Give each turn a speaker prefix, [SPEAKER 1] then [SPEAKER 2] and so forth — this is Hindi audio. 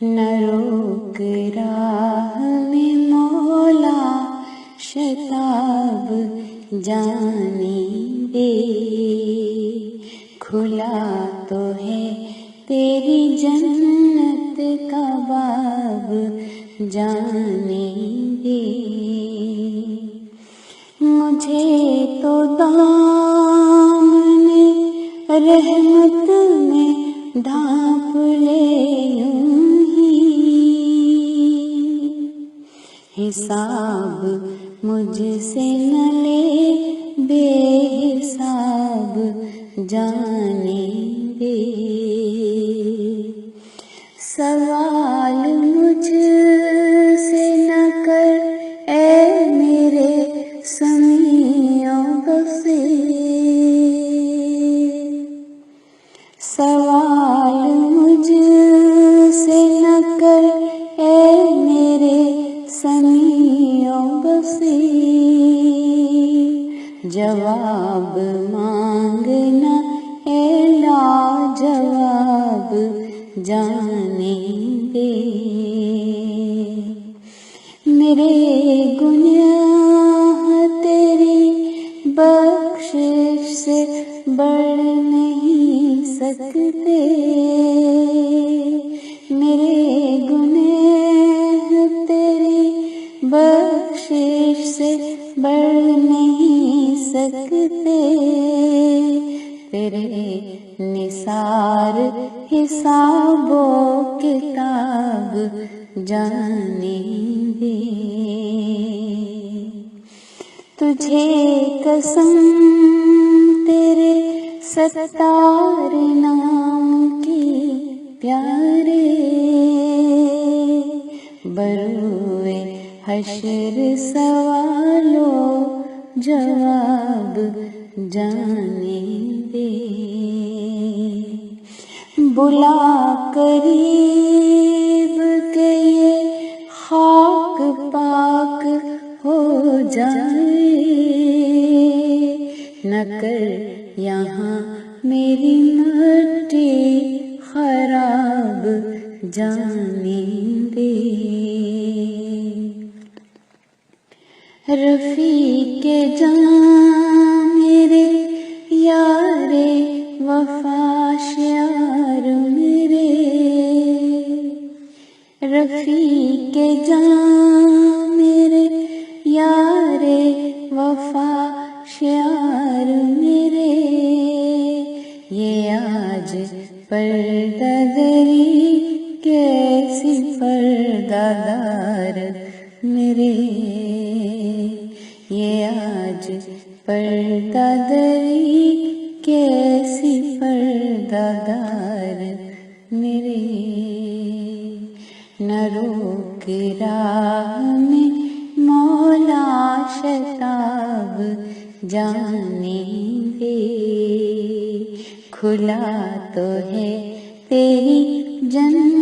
[SPEAKER 1] न रोक राह में मौला शताब जाने दे। खुला तो है तेरी जन्नत का बाब जाने दे। मुझे तो दामने रहमत में ढांप ले यूं ही। हिसाब मुझसे न ले बेहिसाब जाने दे। सवाल मुझसे न कर ए मेरे समीओं बसीर। सवाल मुझसे न कर ए मेरे समीओं बसीर। जवाब मांगना ए लाजवाब जाने दे। मेरे गुनाह तेरी बख्शिश से बढ़ नहीं सकते। मेरे गुनाह तेरी बख्शिश से बढ़ नहीं सकते। तेरे निसार हिसाबो किताब जाने दे। तुझे कसम तेरे सत्तार नाम की प्यारे। बरूए हश्र सवालो जवाब जाने दे। बुला करीब के ये खाक पाक हो जाए। न कर यहाँ मेरी मट्टी खराब जाने दे। रफ़ीक़े जान मेरे यारे वफ़ा शार मेरे। रफ़ीक़े जान मेरे यारे वफ़ा शार मेरे। ये आज पर्दादरी कैसी पर्दादार मेरे। ये आज पर्दादरी कैसी पर्दादार मेरे। न रोक राह में मौला शताब जाने दे। खुला तो है तेरी जन्नत